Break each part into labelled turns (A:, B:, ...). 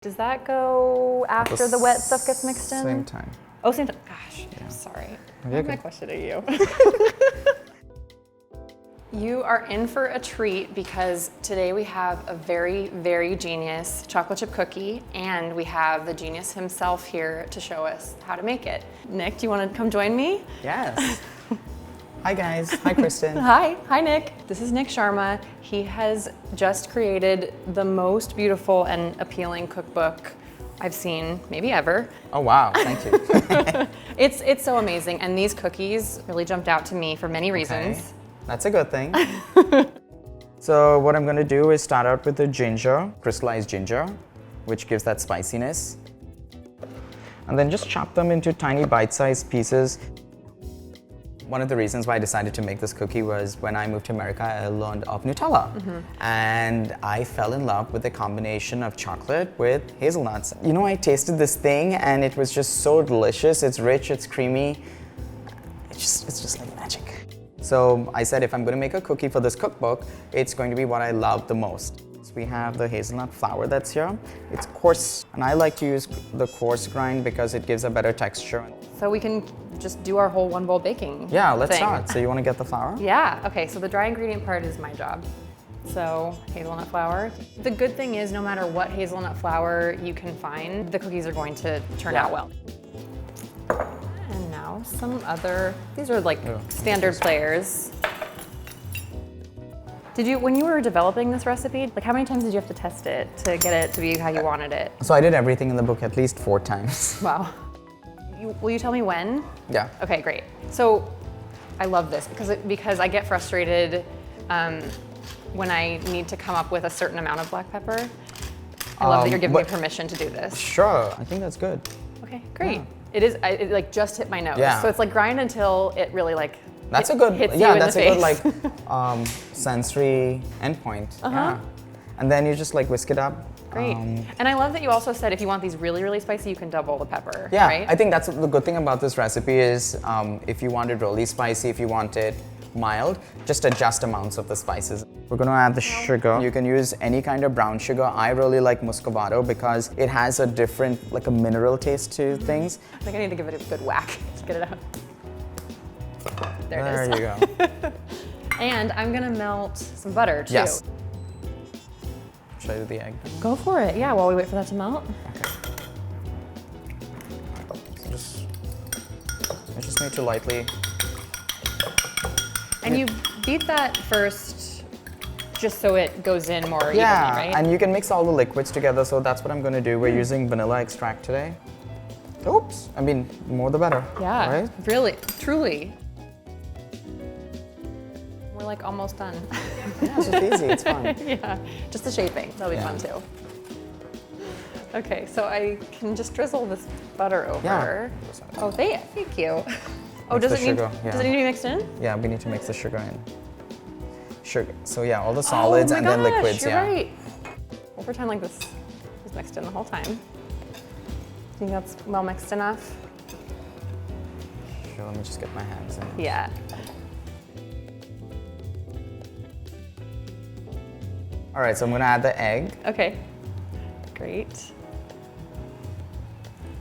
A: Does that go after the wet stuff gets mixed in?
B: Same time.
A: Oh, same time. Gosh,
B: Yeah.
A: I'm sorry.
B: Okay,
A: I'm
B: good.
A: questioning you. You are in for a treat because today we have a very, very genius chocolate chip cookie, and we have the genius himself here to show us how to make it. Nick, do you want to come join me?
B: Yes. Hi guys. Hi Kristen.
A: Hi Nick. This is Nik Sharma. He has just created the most beautiful and appealing cookbook I've seen maybe ever.
B: Oh wow, thank you.
A: It's so amazing, and these cookies really jumped out to me for many reasons.
B: Okay. That's a good thing. So what I'm going to do is start out with the ginger, crystallized ginger, which gives that spiciness. And then just chop them into tiny bite-sized pieces. One of the reasons why I decided to make this cookie was when I moved to America, I learned of Nutella. And I fell in love with the combination of chocolate with hazelnuts. You know, I tasted this thing and it was just so delicious. It's rich, it's creamy. It's just like magic. So I said if I'm going to make a cookie for this cookbook, it's going to be what I love the most. So we have the hazelnut flour that's here. It's coarse, and I like to use the coarse grind because it gives a better texture.
A: So we can just do our whole one bowl baking.
B: Yeah, let's
A: thing.
B: start. So you want to get the flour?
A: Yeah, okay, so the dry ingredient part is my job. So hazelnut flour. The good thing is no matter what hazelnut flour you can find, the cookies are going to turn out well. And now some other, these are like standard players. When you were developing this recipe, like how many times did you have to test it to get it to be how you wanted it?
B: So I did everything in the book at least 4 times.
A: Wow. Will you tell me when?
B: Yeah.
A: Okay, great. So I love this because I get frustrated when I need to come up with a certain amount of black pepper. I love that you're giving me permission to do this.
B: Sure, I think that's good.
A: Okay, great.
B: Yeah.
A: It like just hit my nose.
B: Yeah.
A: So it's like grind until it really like
B: That's
A: hits
B: a good,
A: you
B: yeah,
A: in
B: that's
A: the
B: a good
A: face.
B: like sensory endpoint. Yeah. And then you just like whisk it up.
A: Great. And I love that you also said if you want these really, really spicy, you can double the pepper,
B: Yeah,
A: right?
B: I think that's the good thing about this recipe is if you want it really spicy, if you want it mild, just adjust amounts of the spices. We're gonna add the sugar. You can use any kind of brown sugar. I really like muscovado because it has a different, like a mineral taste to things.
A: I think I need to give it a good whack to get it out. There it is.
B: There you go.
A: And I'm gonna melt some butter too.
B: Yes. Should I do the egg?
A: Go for it, yeah, while we wait for that to melt.
B: Okay. I just need to lightly.
A: And you beat that first just so it goes in more evenly,
B: Yeah,
A: right?
B: and you can mix all the liquids together, so that's what I'm gonna do. We're using vanilla extract today. Oops, I mean, more the better.
A: Yeah,
B: Right?
A: really, truly. We're like almost done.
B: Yeah, it's just easy, it's fun.
A: Yeah, just the shaping, that'll be fun too. Okay, so I can just drizzle this butter over.
B: Yeah.
A: Oh, thank you. Oh,
B: Mix
A: does
B: the
A: it need
B: sugar, yeah.
A: to be mixed in?
B: Yeah, we need to mix the sugar in. Sugar, so yeah, all the solids and then liquids,
A: you're
B: yeah.
A: right. We'll pretend like this is mixed in the whole time. Think that's well mixed enough?
B: Sure, let me just get my hands in.
A: Yeah.
B: All right, so I'm gonna add the egg.
A: Okay, great.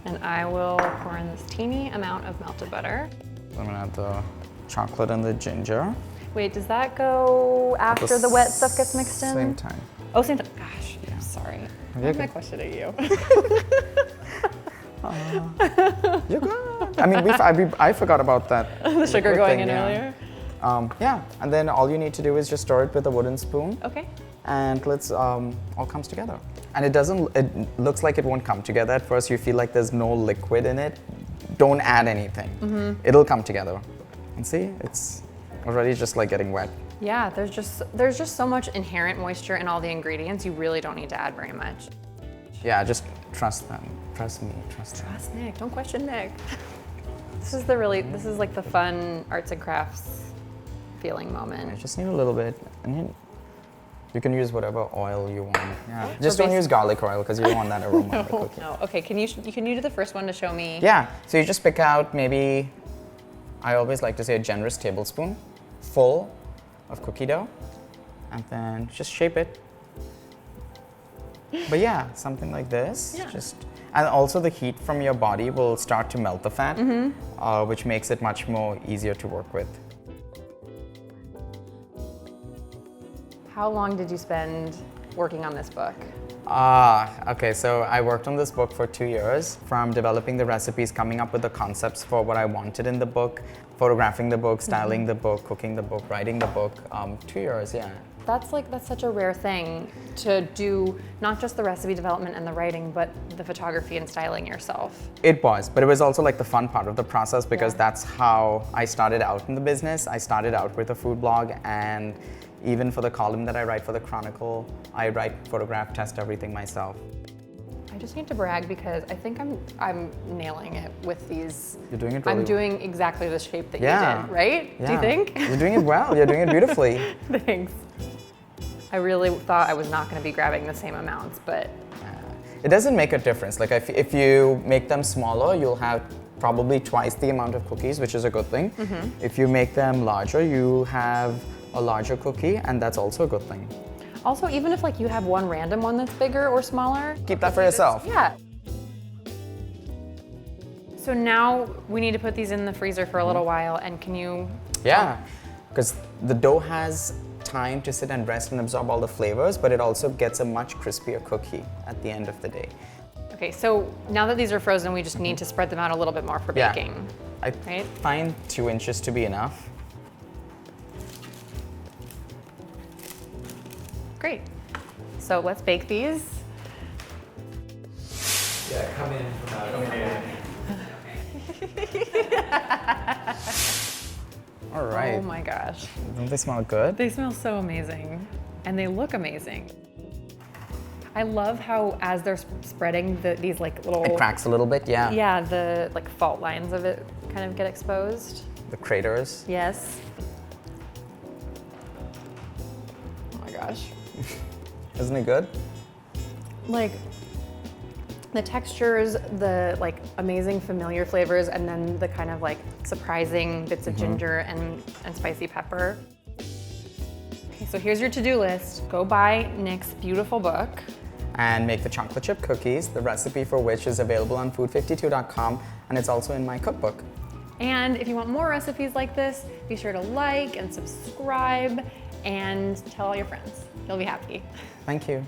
A: And I will pour in this teeny amount of melted butter.
B: I'm gonna add the chocolate and the ginger.
A: Wait, does that go after the wet stuff gets mixed in?
B: Same time.
A: Oh, same time. Gosh, I'm sorry. Why am I questioning you?
B: You're good. I mean, I forgot about that.
A: The sugar
B: liquid
A: going
B: thing,
A: in
B: yeah.
A: earlier?
B: Yeah, and then all you need to do is just stir it with a wooden spoon.
A: Okay.
B: And let's all comes together. And it looks like it won't come together at first. You feel like there's no liquid in it. Don't add anything. It'll come together. And see, it's already just like getting wet.
A: Yeah, there's just so much inherent moisture in all the ingredients. You really don't need to add very much.
B: Yeah, just trust them. Trust me, trust them.
A: Trust Nick, don't question Nick. This is like the fun arts and crafts feeling moment.
B: I just need a little bit. And you can use whatever oil you want. Yeah.
A: So
B: Just don't use garlic oil because you don't want that aroma in the cookie.
A: No. Okay, can you do the first one to show me?
B: Yeah, so you just pick out maybe, I always like to say a generous tablespoon full of cookie dough, and then just shape it. But yeah, something like this.
A: Yeah.
B: And also the heat from your body will start to melt the fat, which makes it much more easier to work with.
A: How long did you spend working on this book?
B: Okay, so I worked on this book for 2 years, from developing the recipes, coming up with the concepts for what I wanted in the book, photographing the book, styling the book, cooking the book, writing the book. 2 years, yeah.
A: That's such a rare thing to do, not just the recipe development and the writing, but the photography and styling yourself.
B: It was, but it was also like the fun part of the process because
A: Yeah.
B: that's how I started out in the business. I started out with a food blog, and even for the column that I write for the Chronicle, I write, photograph, test everything myself.
A: I just need to brag because I think I'm nailing it with these.
B: You're doing it really
A: I'm
B: well.
A: doing exactly the shape that
B: Yeah.
A: you did, right?
B: Yeah.
A: Do you think?
B: You're doing it well. You're doing it beautifully.
A: Thanks. I really thought I was not going to be grabbing the same amounts, but
B: It doesn't make a difference. Like if you make them smaller, you'll have probably twice the amount of cookies, which is a good thing. If you make them larger, you have a larger cookie, and that's also a good thing.
A: also even if like you have one random one that's bigger or smaller,
B: Keep that for yourself.
A: yeah. So now we need to put these in the freezer for a little while, and can you?
B: Yeah, because the dough has time to sit and rest and absorb all the flavors, but it also gets a much crispier cookie at the end of the day.
A: Okay, so now that these are frozen, we just need to spread them out a little bit more for
B: Yeah.
A: baking.
B: I
A: Right?
B: find 2 inches to be enough.
A: Great. So let's bake these.
C: Yeah, come in from out of
B: All right.
A: Oh my gosh.
B: Don't they smell good?
A: They smell so amazing, and they look amazing. I love how as they're spreading, these like little,
B: It cracks a little bit, yeah.
A: yeah, the like fault lines of it kind of get exposed.
B: The craters.
A: Yes. Oh my gosh.
B: Isn't it good?
A: Like the textures, the like amazing familiar flavors, and then the kind of like surprising bits of ginger and spicy pepper. Okay, so here's your to-do list. Go buy Nik's beautiful book.
B: And make the chocolate chip cookies, the recipe for which is available on food52.com, and it's also in my cookbook.
A: And if you want more recipes like this, be sure to like and subscribe and tell all your friends. You'll be happy.
B: Thank you.